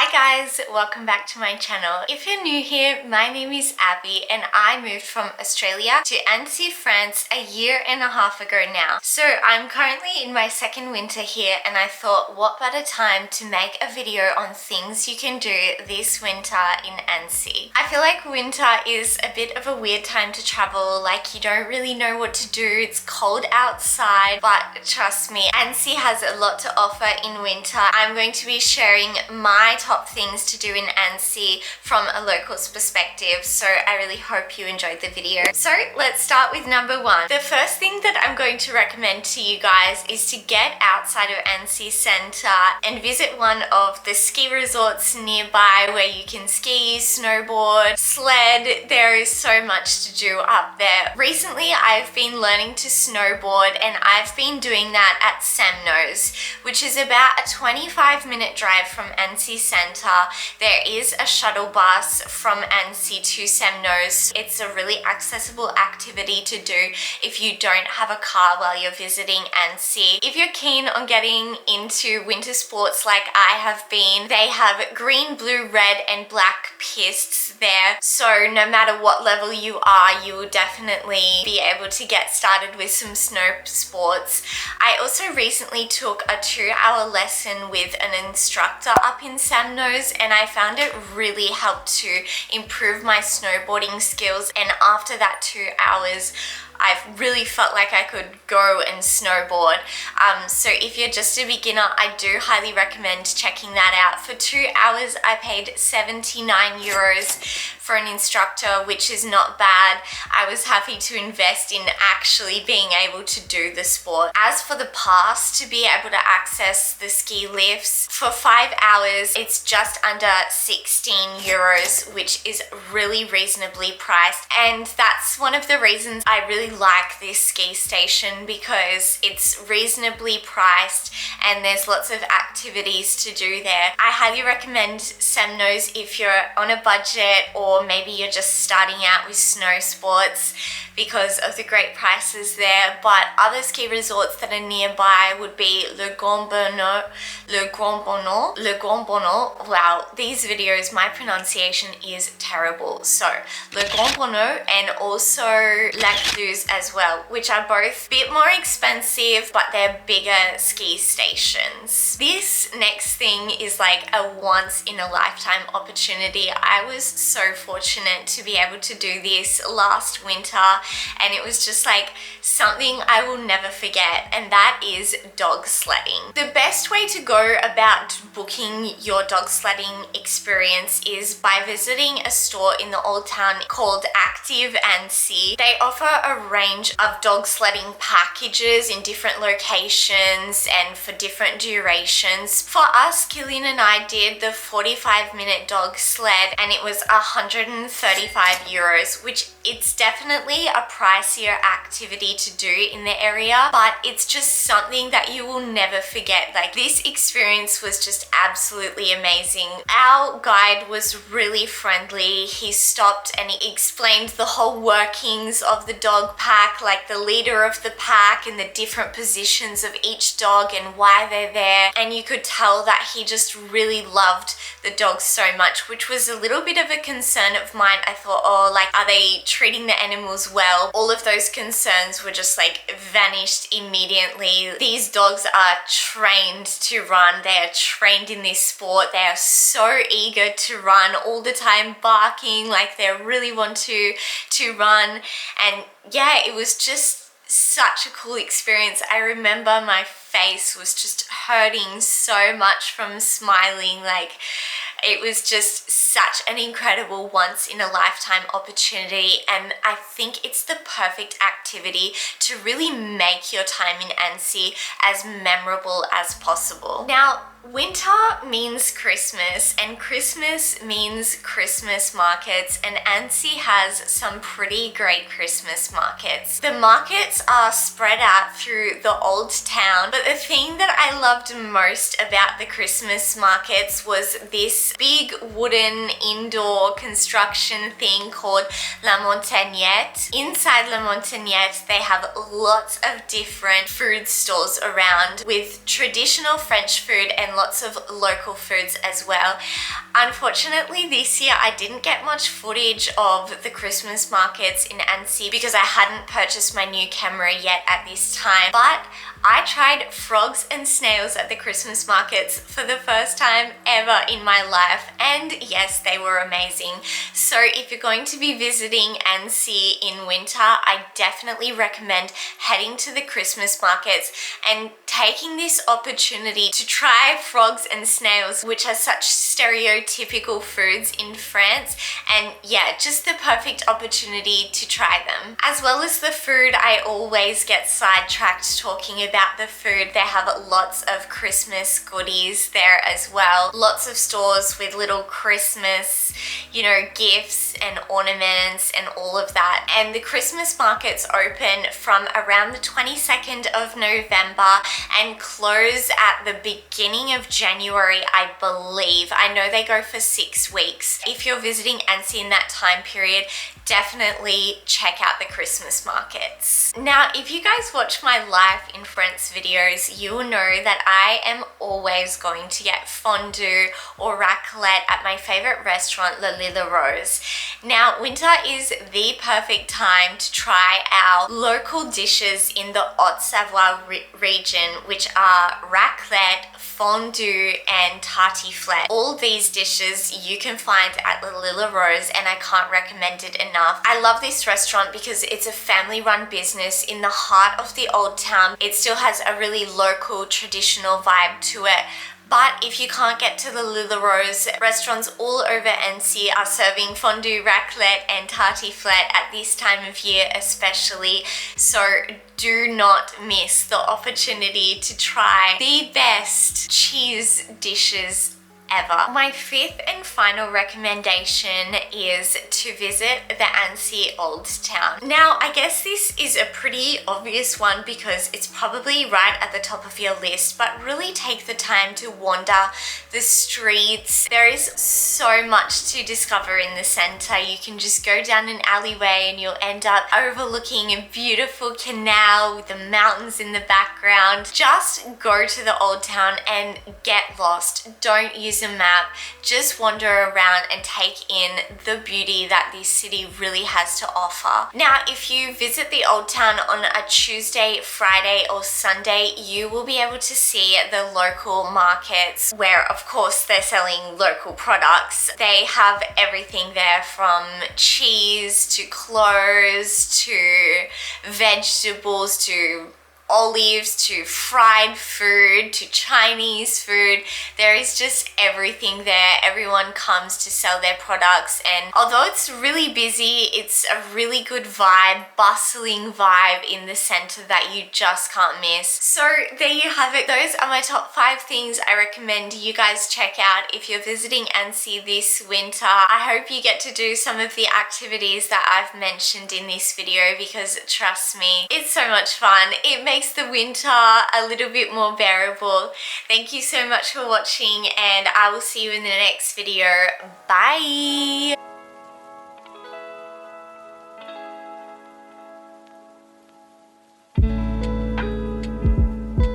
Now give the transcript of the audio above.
Hi guys, welcome back to my channel. If you're new here, my name is Abby and I moved from Australia to Annecy, France a year and a half ago now. So I'm currently in my second winter here and I thought what better time to make a video on things you can do this winter in Annecy. I feel like winter is a bit of a weird time to travel, like you don't really know what to do, it's cold outside, but trust me, Annecy has a lot to offer in winter. I'm going to be sharing my top things to do in Annecy from a local's perspective, so I really hope you enjoyed the video. So let's start with number one. The first thing that I'm going to recommend to you guys is to get outside of Annecy Centre and visit one of the ski resorts nearby where you can ski, snowboard, sled. There is so much to do up there. Recently I've been learning to snowboard and I've been doing that at Semnoz, which is about a 25-minute drive from Annecy Centre. There is a shuttle bus from Annecy to Semnoz. It's a really accessible activity to do if you don't have a car while you're visiting Annecy. If you're keen on getting into winter sports like I have been, they have green, blue, red and black pistes there. So no matter what level you are, you will definitely be able to get started with some snow sports. I also recently took a 2-hour lesson with an instructor up in Semnoz and I found it really helped to improve my snowboarding skills, and after that 2 hours I've really felt like I could go and snowboard. So if you're just a beginner, I do highly recommend checking that out. For 2 hours I paid 79 euros for an instructor, which is not bad. I was happy to invest in actually being able to do the sport. As for the pass to be able to access the ski lifts, for 5 hours it's just under 16 euros, which is really reasonably priced, and that's one of the reasons I really like this ski station, because it's reasonably priced and there's lots of activities to do there. I highly recommend Semnoz if you're on a budget or maybe you're just starting out with snow sports because of the great prices there. But other ski resorts that are nearby would be Le Grand Bonnot. Wow, these videos, my pronunciation is terrible. So Le Grand Bonnot and also La Cluse as well, which are both a bit more expensive, but they're bigger ski stations. This next thing is like a once in a lifetime opportunity. I was so fortunate to be able to do this last winter, and it was just like something I will never forget, and that is dog sledding. The best way to go about booking your dog sledding experience is by visiting a store in the old town called Active Annecy. They offer a range of dog sledding packages in different locations and for different durations. For us, Killian and I did the 45-minute dog sled and it was 135 euros, which it's definitely a pricier activity to do in the area, but it's just something that you will never forget. Like, this experience was just absolutely amazing. Our guide was really friendly. He stopped and he explained the whole workings of the dog pack, like the leader of the pack and the different positions of each dog and why they're there. And you could tell that he just really loved the dogs so much, which was a little bit of a concern of mine. I thought, oh, like, are they treating the animals well? All of those concerns were just like vanished immediately. These dogs are trained to run. They are trained in this sport. They are so eager to run all the time, barking like they really want to run. And yeah, it was just such a cool experience. I remember my face was just hurting so much from smiling. Like, it was just such an incredible once in a lifetime opportunity, and I think it's the perfect activity to really make your time in Annecy as memorable as possible. Now, winter means Christmas, and Christmas means Christmas markets, and Annecy has some pretty great Christmas markets. The markets are spread out through the old town, but the thing that I loved most about the Christmas markets was this big wooden indoor construction thing called La Montagnette. Montagnette. Inside La Montagnette, they have lots of different food stores around with traditional French food and lots of local foods as well. Unfortunately, this year I didn't get much footage of the Christmas markets in Annecy because I hadn't purchased my new camera yet at this time, but I tried frogs and snails at the Christmas markets for the first time ever in my life, and yes, they were amazing. So if you're going to be visiting Annecy in winter, I definitely recommend heading to the Christmas markets and taking this opportunity to try frogs and snails, which are such stereotypical foods in France, and yeah, just the perfect opportunity to try them. As well as the food, I always get sidetracked talking about the food. They have lots of Christmas goodies there as well. Lots of stores with little Christmas, gifts and ornaments and all of that. And the Christmas markets open from around the 22nd of November and close at the beginning of January, I believe. I know they go for 6 weeks. If you're visiting Annecy in that time period, definitely check out the Christmas markets. Now, if you guys watch my Life in France videos, you'll know that I am always going to get fondue or raclette at my favorite restaurant, Lilas Rose. Now, winter is the perfect time to try our local dishes in the Haute-Savoie region, which are raclette, fondue and tartiflette. All these dishes you can find at the Lilas Rose, and I can't recommend it enough. I love this restaurant because it's a family-run business in the heart of the old town. It still has a really local, traditional vibe to it. But if you can't get to the Lilas Rose, restaurants all over Annecy are serving fondue, raclette and tartiflette at this time of year especially. So do not miss the opportunity to try the best cheese dishes ever. My fifth and final recommendation is to visit the Annecy Old Town. Now, I guess this is a pretty obvious one because it's probably right at the top of your list, but really take the time to wander the streets. There is so much to discover in the center. You can just go down an alleyway and you'll end up overlooking a beautiful canal with the mountains in the background. Just go to the Old Town and get lost. Don't use a map, just wander around and take in the beauty that this city really has to offer. Now, if you visit the Old Town on a Tuesday, Friday or Sunday, you will be able to see the local markets where, of course, they're selling local products. They have everything there from cheese to clothes to vegetables to olives to fried food to Chinese food. There is just everything there. Everyone comes to sell their products, and although it's really busy, it's a really good vibe, bustling vibe in the center that you just can't miss. So there you have it. Those are my top 5 things I recommend you guys check out if you're visiting Annecy this winter. I hope you get to do some of the activities that I've mentioned in this video because trust me, it's so much fun. It makes the winter a little bit more bearable. Thank you so much for watching, and I will see you in the next video. Bye!